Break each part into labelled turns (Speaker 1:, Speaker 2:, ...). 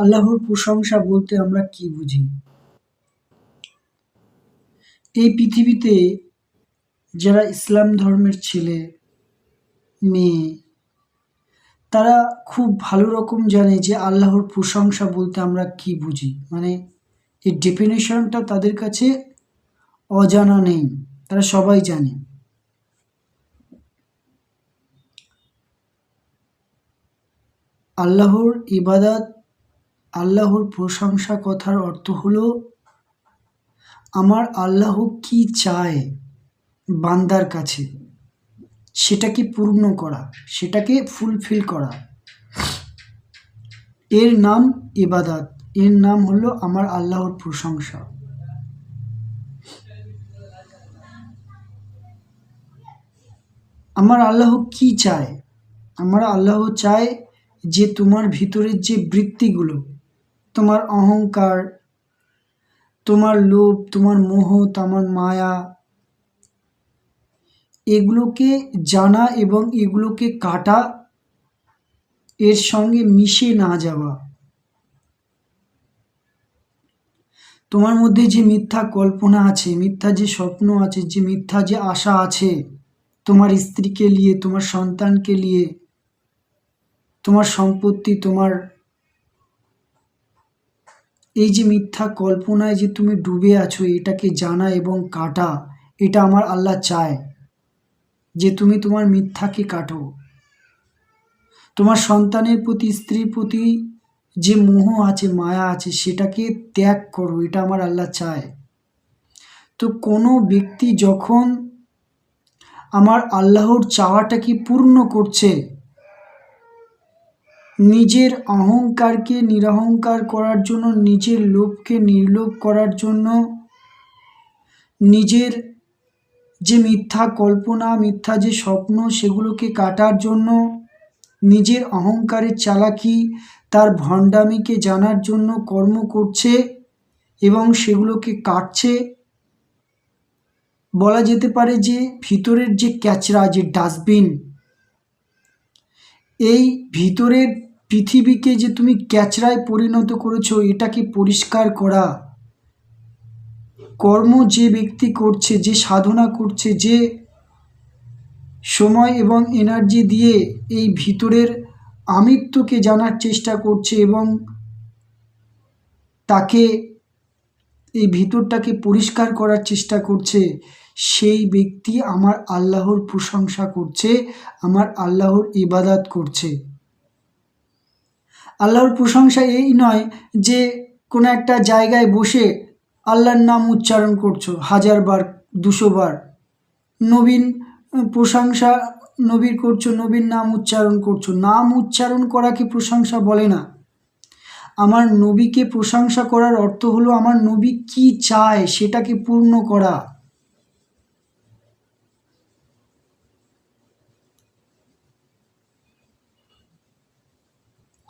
Speaker 1: আল্লাহর প্রশংসা বলতে আমরা কি বুঝি? এই পৃথিবীতে যারা ইসলাম ধর্মের ছেলে, মেয়ে, তারা খুব ভালো রকম জানে যে আল্লাহর প্রশংসা বলতে আমরা কি বুঝি। মানে এর ডেফিনেশনটা তাদের কাছে অজানা নেই, তারা সবাই জানে। আল্লাহর ইবাদত, আল্লাহর প্রশংসা কথার অর্থ হলো আমার আল্লাহ কি চায় বান্দার কাছে, সেটাকে পূর্ণ করা, সেটাকে ফুলফিল করা। এর নাম ইবাদত, এর নাম হলো আমার আল্লাহর প্রশংসা। আমার আল্লাহ কি চায়? আমার আল্লাহ চায় যে তোমার ভিতরের যে বৃত্তিগুলো, তোমার অহংকার, তোমার লোভ, তোমার মোহ, তোমার মায়া, এগুলোকে জানা এবং এগুলোকে কাটা, এর সঙ্গে মিশে না যাওয়া। তোমার মধ্যে যে মিথ্যা কল্পনা আছে, মিথ্যা যে স্বপ্ন আছে, যে মিথ্যা যে আশা আছে, তোমার স্ত্রীকে নিয়ে, তোমার সন্তানকে নিয়ে, তোমার সম্পত্তি, তোমার এই যে মিথ্যা কল্পনায় যে তুমি ডুবে আছো, এটাকে জানা এবং কাটা। এটা আমার আল্লাহ চায় যে তুমি তোমার মিথ্যাকে কাটো। তোমার সন্তানের প্রতি, স্ত্রীর প্রতি যে মোহ আছে, মায়া আছে, সেটাকে ত্যাগ করো। এটা আমার আল্লাহ চায়। তো কোনো ব্যক্তি যখন আমার আল্লাহর চাওয়াটাকে পূর্ণ করছে, নিজের অহংকারকে নিরহংকার করার জন্য, নিজের লোভকে নির্লোভ করার জন্য, নিজের যে মিথ্যা কল্পনা, মিথ্যা যে স্বপ্ন, সেগুলোকে কাটার জন্য, নিজের অহংকারের চালাকি, তার ভণ্ডামিকে জানার জন্য কর্ম করছে এবং সেগুলোকে কাটছে। বলা যেতে পারে যে ভিতরের যে ক্যাচরা, যে ডাস্টবিন, এই ভিতরের পৃথিবীকে যে তুমি ক্যাচরায় পরিণত করেছো, এটাকে পরিষ্কার করা কর্ম যে ব্যক্তি করছে, যে সাধনা করছে, যে সময় এবং এনার্জি দিয়ে এই ভিতরের আমিত্বকে জানার চেষ্টা করছে এবং তাকে এই ভিতরটাকে পরিষ্কার করার চেষ্টা করছে, সেই ব্যক্তি আমার আল্লাহর প্রশংসা করছে, আমার আল্লাহর ইবাদত করছে। আল্লাহর প্রশংসা এই নয় যে কোনো একটা জায়গায় বসে আল্লাহর নাম উচ্চারণ করছো 1000 বার, 200 বার, নবীন প্রশংসা নবীর করছো, নবীর নাম উচ্চারণ করছো। নাম উচ্চারণ করাকে প্রশংসা বলে না। আমার নবীকে প্রশংসা করার অর্থ হলো আমার নবী কি চায় সেটাকে পূর্ণ করা।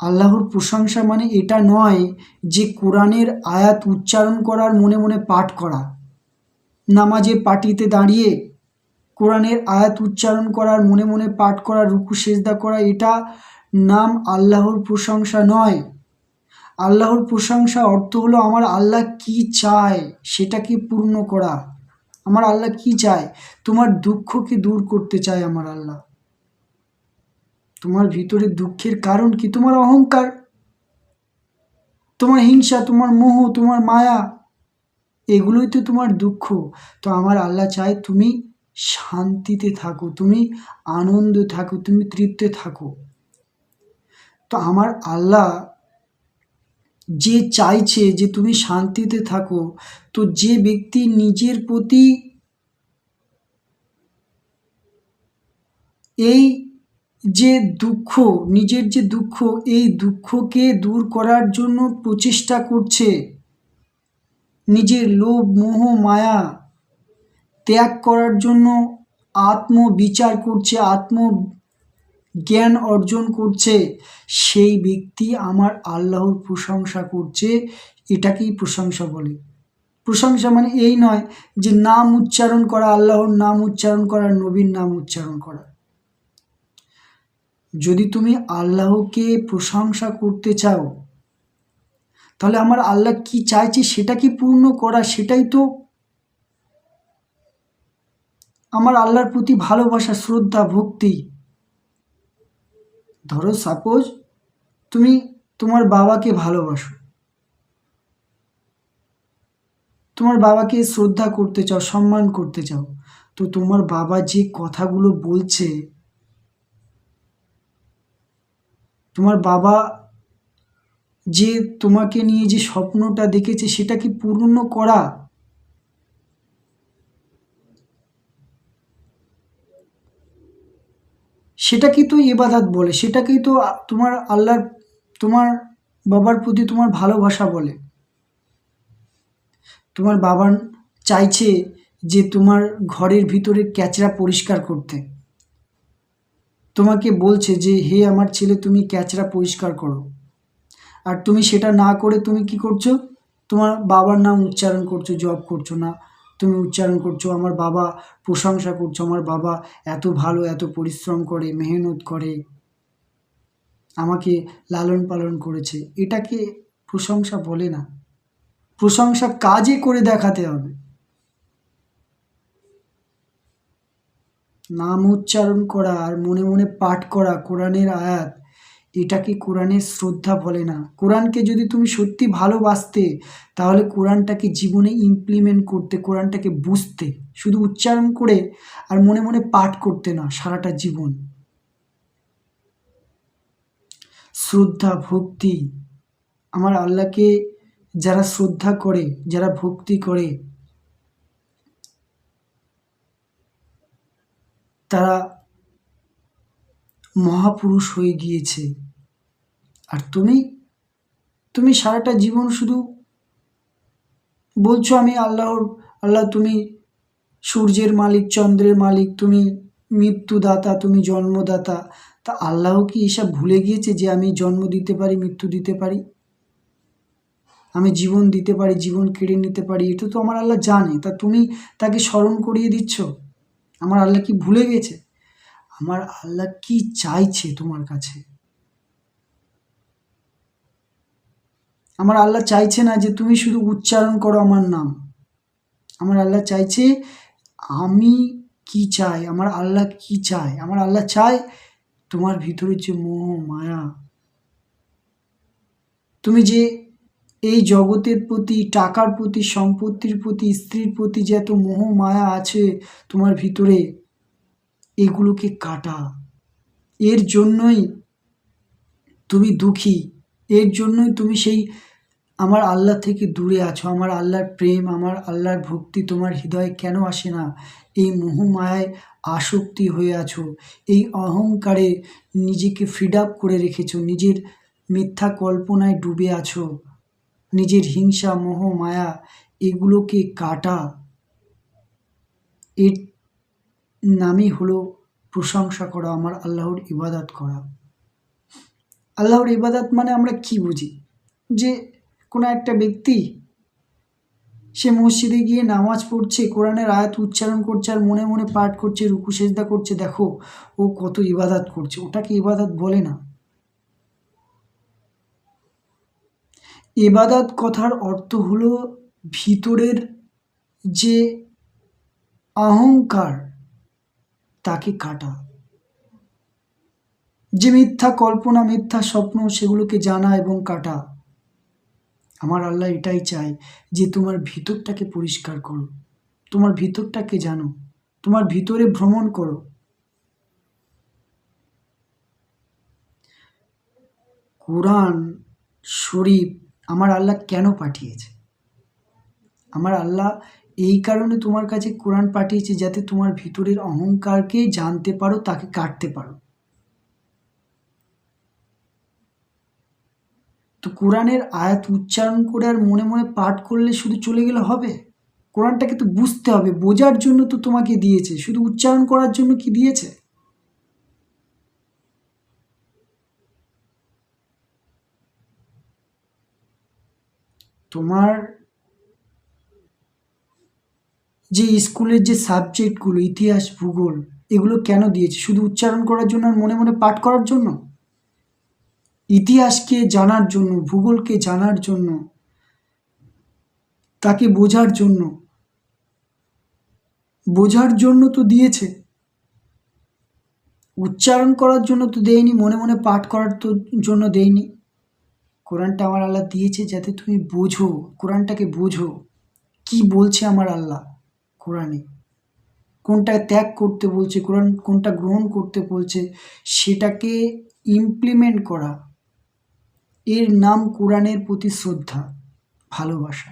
Speaker 1: আল্লাহর প্রশংসা মানে এটা নয় যে কোরআনের আয়াত উচ্চারণ করার, মনে মনে পাঠ করা, নামাজে পাটিতে দাঁড়িয়ে কোরআনের আয়াত উচ্চারণ করার, মনে মনে পাঠ করা, রুকু সেজদা করা, এটা নাম আল্লাহর প্রশংসা নয়। আল্লাহর প্রশংসা অর্থ হলো আমার আল্লাহ কি চায় সেটাকে পূর্ণ করা। আমার আল্লাহ কি চায়? তোমার দুঃখকে দূর করতে চায় আমার আল্লাহ। তোমার ভিতরে দুঃখের কারণ কি? তোমার অহংকার, তোমার হিংসা, তোমার মোহ, তোমার মায়া, এগুলোই তো তোমার দুঃখ। তো আমার আল্লাহ চায় তুমি শান্তিতে থাকো, তুমি আনন্দে থাকো, তুমি তৃপ্তে থাকো। তো আমার আল্লাহ যে চাইছে যে তুমি শান্তিতে থাকো, তো যে ব্যক্তি নিজের প্রতি এই যে দুঃখ, নিজের যে দুঃখ, এই দুঃখকে দূর করার জন্য প্রচেষ্টা করছে, নিজের লোভ, মোহ, মায়া ত্যাগ করার জন্য আত্মবিচার করছে, আত্মজ্ঞান অর্জন করছে, সেই ব্যক্তি আমার আল্লাহর প্রশংসা করছে। এটাকেই প্রশংসা বলে। প্রশংসা মানে এই নয় যে নাম উচ্চারণ করা, আল্লাহর নাম উচ্চারণ করা, নবীর নাম উচ্চারণ করা। যদি তুমি আল্লাহকে প্রশংসা করতে চাও, তাহলে আমার আল্লাহ কি চাইছে সেটা কি পূর্ণ করা, সেটাই তো আমার আল্লাহর প্রতি ভালোবাসা, শ্রদ্ধা, ভক্তি। ধরো সাপোজ তুমি তোমার বাবাকে ভালোবাসো, তোমার বাবাকে শ্রদ্ধা করতে চাও, সম্মান করতে চাও, তো তোমার বাবা যে কথাগুলো বলছে, তোমার বাবা যে তোমাকে নিয়ে যে স্বপ্নটা দেখেছে সেটা কি পূর্ণ করা, সেটাকেই তো ইবাদত বলে, সেটাকেই তো তোমার আল্লাহর, তোমার বাবার প্রতি তোমার ভালোবাসা বলে। তোমার বাবা চাইছে যে তোমার ঘরের ভিতরে ক্যাচরা পরিষ্কার করতে, তোমাকে বলছে যে হে আমার ছেলে তুমি ক্যাচরা পরিষ্কার করো, আর তুমি সেটা না করে তুমি কি করছো, তোমার বাবার নাম উচ্চারণ করছো, জপ করছো না, তুমি উচ্চারণ করছো আমার বাবা, প্রশংসা করছো আমার বাবা এত ভালো, এত পরিশ্রম করে, মেহনত করে, আমাকে লালন পালন করেছে। এটাকে প্রশংসা বলে না, প্রশংসা কাজে করে দেখাতে হবে। নাম উচ্চারণ করা আর মনে মনে পাঠ করা কোরআনের আয়াত, এটাকে কোরআনের শ্রদ্ধা বলে না। কোরআনকে যদি তুমি সত্যি ভালোবাসতে, তাহলে কোরআনটাকে জীবনে ইমপ্লিমেন্ট করতে, কোরআনটাকে বুঝতে, শুধু উচ্চারণ করে আর মনে মনে পাঠ করতে না সারাটা জীবন। শ্রদ্ধা, ভক্তি, আমার আল্লাহকে যারা শ্রদ্ধা করে, যারা ভক্তি করে, তারা মহাপুরুষ হয়ে গিয়েছে। আর তুমি তুমি সারাটা জীবন শুধু বলছো আমি আল্লাহর, আল্লাহ তুমি সূর্যের মালিক, চন্দ্রের মালিক, তুমি মৃত্যুদাতা, তুমি জন্মদাতা। তা আল্লাহ কি এসব ভুলে গিয়েছে যে আমি জন্ম দিতে পারি, মৃত্যু দিতে পারি, আমি জীবন দিতে পারি, জীবন কেড়ে নিতে পারি? এটা তো আমার আল্লাহ জানে। তা তুমি তাকে স্মরণ করিয়ে দিচ্ছ। আমার আল্লাহ কি ভুলে গেছে? আমার আল্লাহ কি চাইছে তোমার কাছে? আমার আল্লাহ চাইছে না যে তুমি শুধু উচ্চারণ করো আমার নাম। আমার আল্লাহ চাইছে আমি কি চাই, আমার আল্লাহ কি চায়? আমার আল্লাহ চায় তোমার ভিতরে যে মোহ মায়া, তুমি যে এই জগতের প্রতি, টাকার প্রতি, সম্পত্তির প্রতি, স্ত্রীর প্রতি যে এত মোহ মায়া আছে তোমার ভিতরে, এগুলোকে কাটা। এর জন্যই তুমি দুঃখী, এর জন্যই তুমি সেই আমার আল্লাহ থেকে দূরে আছো। আমার আল্লাহর প্রেম, আমার আল্লাহর ভক্তি তোমার হৃদয়ে কেন আসে না? এই মোহমায়ায় আসক্তি হয়ে আছো, এই অহংকারে নিজেকে ফিড আপ করে রেখেছো, নিজের মিথ্যা কল্পনায় ডুবে আছো, নিজের হিংসা, মোহ, মায়া, এগুলোকে কাটা। এর নামই হলো প্রশংসা করা, আমার আল্লাহর ইবাদত করা। আল্লাহর ইবাদত মানে আমরা কি বুঝি? যে কোনো একটা ব্যক্তি সে মসজিদে গিয়ে নামাজ পড়ছে, কোরআনের আয়াত উচ্চারণ করছে আর মনে মনে পাঠ করছে, রুকু সেজদা করছে, দেখো ও কত ইবাদত করছে, ওটাকে ইবাদত বলে না। ইবাদত কথার অর্থ হলো ভিতরের যে অহংকার, তাকে কাটা, যে মিথ্যা কল্পনা, মিথ্যা স্বপ্ন, সেগুলোকে জানা এবং কাটা। আমার আল্লাহ এটাই চায় যে তোমার ভিতরটাকে পরিষ্কার করো, তোমার ভিতরটাকে জানো, তোমার ভিতরে ভ্রমণ করো। কোরআন শরীফ আমার আল্লাহ কেন পাঠিয়েছে? আমার আল্লাহ এই কারণে তোমার কাছে কোরআন পাঠিয়েছে যাতে তোমার ভিতরের অহংকারকে জানতে পারো, তাকে কাটতে পারো। তো কোরআনের আয়াত উচ্চারণ করে আর মনে মনে পাঠ করলে শুধু চলে গেলে হবে? কোরআনটাকে তো বুঝতে হবে, বোঝার জন্য তো তোমাকে দিয়েছে, শুধু উচ্চারণ করার জন্য কি দিয়েছে? তোমার যে স্কুলের যে সাবজেক্টগুলো, ইতিহাস, ভূগোল, এগুলো কেন দিয়েছে? শুধু উচ্চারণ করার জন্য আর মনে মনে পাঠ করার জন্য? ইতিহাসকে জানার জন্য, ভূগোলকে জানার জন্য, তাকে বোঝার জন্য তো দিয়েছে, উচ্চারণ করার জন্য তো দেয়নি, মনে মনে পাঠ করার তো জন্য দেয়নি। কোরআনটা আমার আল্লাহ দিয়েছে যাতে তুমি বোঝো, কোরআনটাকে বোঝো কি বলছে আমার আল্লাহ কোরআনে, কোনটা ত্যাগ করতে বলছে, কোরআন কোনটা গ্রহণ করতে বলছে, সেটাকে ইমপ্লিমেন্ট করা। এর নাম কোরআনের প্রতি শ্রদ্ধা, ভালোবাসা।